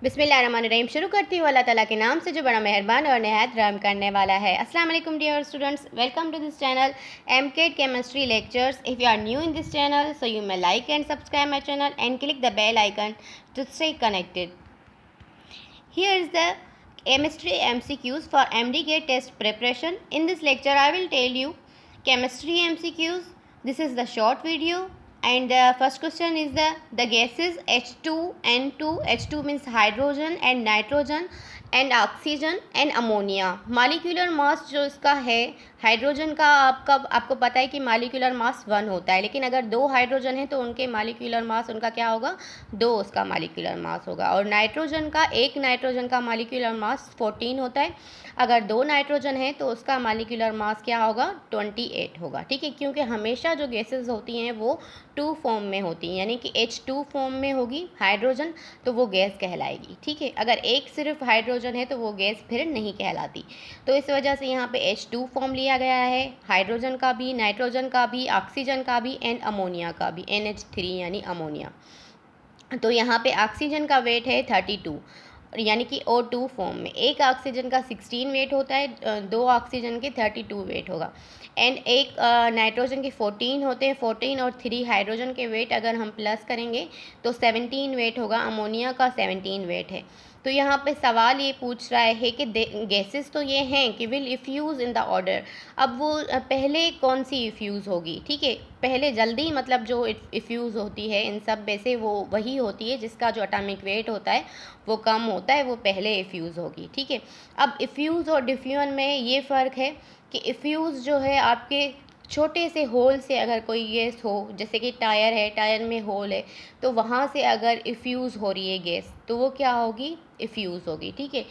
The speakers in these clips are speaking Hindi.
बिस्मिल्लाहिर्रहमानिर्रहीम। शुरू करती हूँ अल्लाह ताला के नाम से जो बड़ा मेहरबान और नहायत रहम करने वाला है। अस्सलाम वालेकुम dear students, welcome to this channel MCAT chemistry lectures. If you are new in this channel so you may like and subscribe my channel and click the bell icon to stay connected. Here is the chemistry MCQs for MD GATE test preparation. In this lecture I will tell you chemistry MCQs. This is the short video and the first question is the gases H2, N2. H2 means hydrogen and nitrogen and oxygen and ammonia. Molecular mass जो इसका है हाइड्रोजन का आपको पता है कि मालिक्यूलर मास 1 होता है, लेकिन अगर 2 हाइड्रोजन है तो उनके मालिक्यूलर मास उनका क्या होगा, 2 उसका मालिक्यूलर मास होगा। और नाइट्रोजन का एक नाइट्रोजन का मालिक्यूलर मास 14 होता है। अगर 2 नाइट्रोजन है तो उसका मालिक्यूलर मास क्या होगा, 28 होगा। ठीक है, क्योंकि हमेशा जो गैसेस होती हैं वो 2 फॉर्म में होती हैं, यानी कि H2 फॉर्म में होगी हाइड्रोजन तो वो गैस कहलाएगी। ठीक है, अगर एक सिर्फ हाइड्रोजन है तो वो गैस फिर नहीं कहलाती। तो इस वजह से यहाँ पे H2 फॉर्म लिया गया है, हाइड्रोजन का भी, नाइट्रोजन का भी, ऑक्सीजन का भी एंड अमोनिया का भी, NH3 यानी अमोनिया। तो यहाँ पे ऑक्सीजन का वेट है 32, यानी कि O2 फॉर्म में। एक ऑक्सीजन का 16 वेट होता है, 2 ऑक्सीजन के 32 वेट होगा। एंड एक नाइट्रोजन के 14 होते हैं, 14 और 3 हाइड्रोजन के वेट अगर हम प्लस करेंगे तो 17 वेट होगा। अमोनिया का 17 वेट है। तो यहाँ पे सवाल ये पूछ रहा है कि गैसेस तो ये हैं कि विल इफ्यूज़ इन द ऑर्डर। अब वो पहले कौन सी इफ्यूज़ होगी, ठीक है, पहले जल्दी मतलब जो इफ्यूज़ होती है इन सब में से वो वही होती है जिसका जो एटॉमिक वेट होता है वो कम होता है, वो पहले इफ्यूज़ होगी। ठीक है, अब इफ्यूज़ और डिफ्यूज़न में ये फ़र्क है कि इफ्यूज़ जो है आपके छोटे से होल से अगर कोई गैस हो, जैसे कि टायर है, टायर में होल है तो वहाँ से अगर इफ्यूज़ हो रही है गैस तो वो क्या होगी, इफ्यूज़ होगी। ठीक है,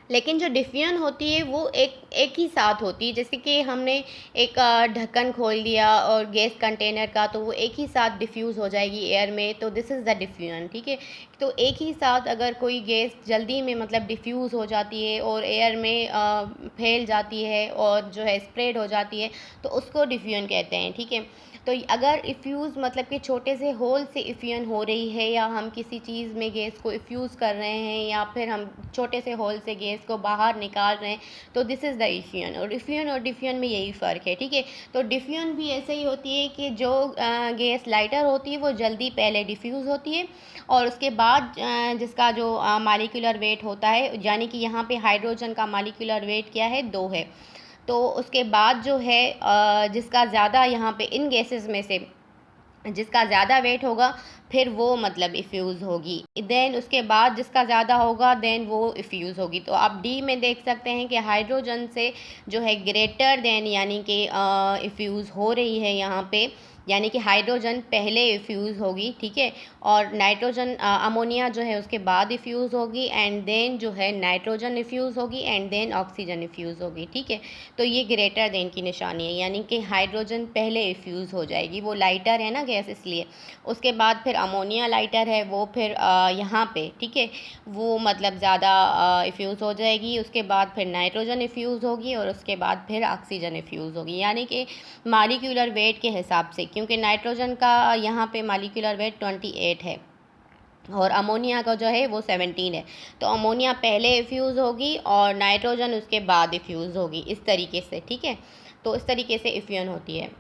लेकिन जो डिफ्यूजन होती है वो एक ही साथ होती है। जैसे कि हमने एक ढक्कन खोल दिया और गैस कंटेनर का, तो वो एक ही साथ डिफ्यूज़ हो जाएगी एयर में, तो दिस इज़ द डिफ्यूजन। ठीक है, तो एक ही साथ अगर कोई गैस जल्दी में मतलब डिफ्यूज़ हो जाती है और एयर में फैल जाती है और जो है स्प्रेड हो जाती है तो उसको डिफ्यूजन कहते हैं। ठीक है, तो अगर इफ्यूज़ मतलब कि छोटे से होल से इफ्यूजन हो रही है, या हम किसी चीज़ में गैस को इफ्यूज़ कर रहे हैं, या फिर हम छोटे से होल से गैस को बाहर निकाल रहे हैं, तो दिस इज़ द इफ्यूजन। और इफ्यूजन और डिफ्यूजन में यही फ़र्क है। ठीक है, तो डिफ्यूजन भी ऐसे ही होती है कि जो गैस लाइटर होती है वो जल्दी पहले डिफ्यूज़ होती है और उसके बाद जिसका जो मालिक्यूलर वेट होता है, यानी कि यहाँ पे हाइड्रोजन का मालिक्यूलर वेट क्या है, 2 है। तो उसके बाद जो है जिसका ज़्यादा यहाँ पे इन गैसेस में से जिसका ज़्यादा वेट होगा फिर वो मतलब इफ्यूज़ होगी। देन उसके बाद जिसका ज़्यादा होगा देन वो इफ्यूज़ होगी। तो आप डी में देख सकते हैं कि हाइड्रोजन से जो है ग्रेटर देन यानी कि इफ्यूज़ हो रही है यहाँ पे, यानी कि हाइड्रोजन पहले इफ्यूज़ होगी। ठीक है, और नाइट्रोजन अमोनिया जो है उसके बाद इफ्यूज़ होगी एंड देन जो है नाइट्रोजन इफ्यूज़ होगी एंड देन ऑक्सीजन इफ्यूज़ होगी। ठीक है, तो ये ग्रेटर देन की निशानी है, यानी कि हाइड्रोजन पहले इफ्यूज़ हो जाएगी, वो लाइटर है ना गैस इसलिए। उसके बाद फिर अमोनिया लाइटर है, वो फिर यहाँ पे ठीक है वो मतलब ज़्यादा इफ्यूज़ हो जाएगी। उसके बाद फिर नाइट्रोजन इफ्यूज़ होगी और उसके बाद फिर ऑक्सीजन इफ्यूज़ होगी, यानी कि मालिक्यूलर वेट के हिसाब से, क्योंकि नाइट्रोजन का यहाँ पे मालिक्यूलर वेट 28 है और अमोनिया का जो है वो 17 है। तो अमोनिया पहले इफ्यूज़ होगी और नाइट्रोजन उसके बाद इफ्यूज़ होगी, इस तरीके से। ठीक है, तो इस तरीके से इफ्यूजन होती है।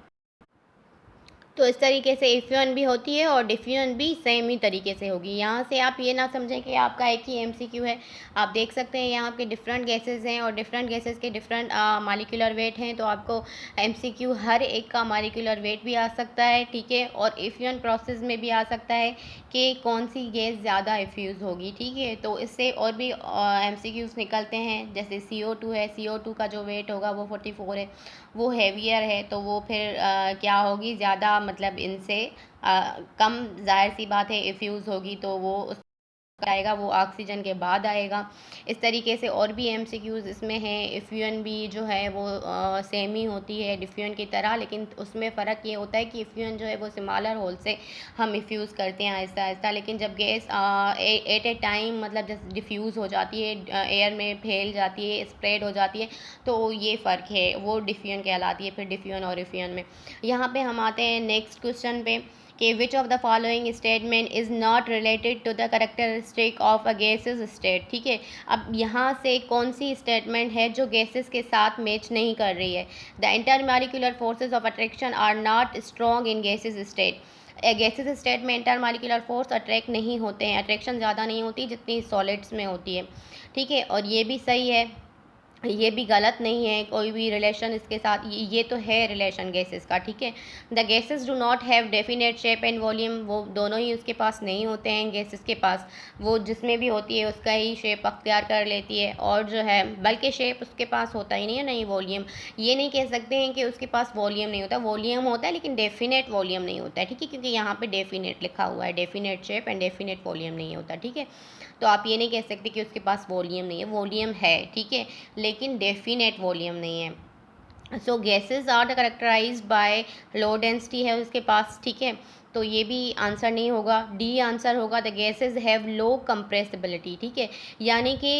तो इस तरीके से इफ्यूजन भी होती है और डिफ्यूजन भी सेम ही तरीके से होगी। यहाँ से आप ये ना समझें कि आपका एक ही MCQ है। आप देख सकते हैं यहाँ पे डिफरेंट गैसेस हैं और डिफरेंट गैसेस के डिफरेंट मालिक्यूलर वेट हैं, तो आपको MCQ हर एक का मालिक्यूलर वेट भी आ सकता है। ठीक है, और इफ्यूजन प्रोसेस में भी आ सकता है कि कौन सी गैस ज़्यादा इफ्यूज़ होगी। ठीक है, तो इससे और भी MCQs निकलते हैं, जैसे CO2 है, CO2 का जो वेट होगा वो 44 है, वो हैवियर है, तो वो फिर क्या होगी, ज़्यादा मतलब इनसे कम, जाहिर सी बात है इफ्यूज़ होगी तो वो आएगा, वो ऑक्सीजन के बाद आएगा। इस तरीके से और भी MCQs इसमें हैं। इफ्यूजन भी जो है वो सेम ही होती है डिफ्यूजन की तरह, लेकिन उसमें फ़र्क ये होता है कि इफ्यूजन जो है वो स्मॉलर होल से हम इफ्यूज़ करते हैं आहिस्ता आहिस्ता, लेकिन जब गैस एट ए टाइम मतलब जैसे डिफ्यूज़ हो जाती है, एयर में फैल जाती है, स्प्रेड हो जाती है, तो ये फ़र्क है, वो डिफ्यूजन कहलाती है फिर डिफ्यूजन और इफ्यूजन में। यहाँ पे हम आते हैं नेक्स्ट क्वेश्चन पे कि which of the following statement is not related to the characteristic of a gases state. ठीक है, अब यहाँ से कौन सी स्टेटमेंट है जो गैसेस के साथ मैच नहीं कर रही है। The intermolecular forces of attraction are not strong in gases state. गैसेस स्टेट में इंटरमॉलिक्यूलर फोर्स अट्रैक्ट नहीं होते हैं, अट्रैक्शन ज़्यादा नहीं होती जितनी सॉलिड्स में होती है। ठीक है, और ये भी सही है, ये भी गलत नहीं है कोई भी रिलेशन इसके साथ, ये तो है रिलेशन गैसेस का। ठीक है, the gases do not have definite shape and volume, वो दोनों ही उसके पास नहीं होते हैं गैसेस के पास, वो जिसमें भी होती है उसका ही शेप अख्तियार कर लेती है, और जो है बल्कि शेप उसके पास होता ही नहीं है, नहीं वॉल्यूम। ये नहीं कह सकते हैं कि उसके पास वॉल्यूम नहीं होता, वॉल्यूम होता है लेकिन डेफिनेट वॉल्यूम नहीं होता है। ठीक है, क्योंकि यहाँ पे डेफिनेट लिखा हुआ है, definite shape and definite volume नहीं होता। ठीक है, तो आप ये नहीं कह सकते कि उसके पास वॉल्यूम नहीं है, वॉल्यूम है। ठीक है, लेकिन डेफिनेट वॉल्यूम नहीं है। So gases are the characterized by low density है उसके पास। ठीक है, तो ये भी आंसर नहीं होगा, डी आंसर होगा। The gases have low compressibility. ठीक है, यानी कि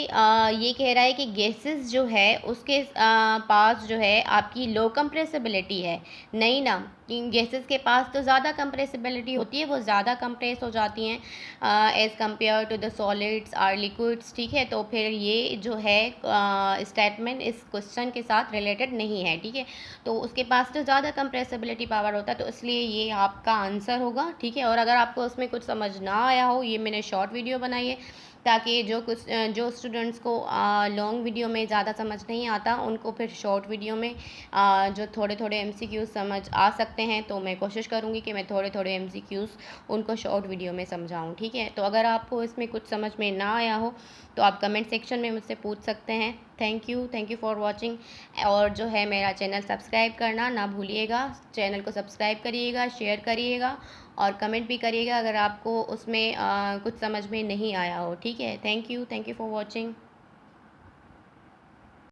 ये कह रहा है कि गैसेस जो है उसके पास जो है आपकी लो कंप्रेसिबिलिटी है, नहीं ना, गैसेस के पास तो ज़्यादा कंप्रेसिबिलिटी होती है, वो ज़्यादा कंप्रेस हो जाती हैं as compare to the solids or liquids. ठीक है, तो फिर ये जो है स्टेटमेंट इस क्वेश्चन के साथ रिलेटेड नहीं है। ठीक है, तो उसके पास तो ज़्यादा कंप्रेसिबिलिटी पावर होता है, तो इसलिए ये आपका आंसर होगा। ठीक है, और अगर आपको उसमें कुछ समझ ना आया हो, ये मैंने शॉर्ट वीडियो बनाई है ताकि जो स्टूडेंट्स को लॉन्ग वीडियो में ज़्यादा समझ नहीं आता उनको फिर शॉर्ट वीडियो में जो थोड़े थोड़े एमसीक्यूज़ समझ आ सकते हैं, तो मैं कोशिश करूँगी कि मैं थोड़े थोड़े एमसीक्यूज़ उनको शॉर्ट वीडियो में समझाऊँ। ठीक है, तो अगर आपको इसमें कुछ समझ में ना आया हो तो आप कमेंट सेक्शन में मुझसे पूछ सकते हैं। Thank you for watching. और जो है मेरा चैनल सब्सक्राइब करना ना भूलिएगा, चैनल को सब्सक्राइब करिएगा, शेयर करिएगा और कमेंट भी करिएगा अगर आपको उसमें कुछ समझ में नहीं आया हो। ठीक है, थैंक यू फॉर वॉचिंग।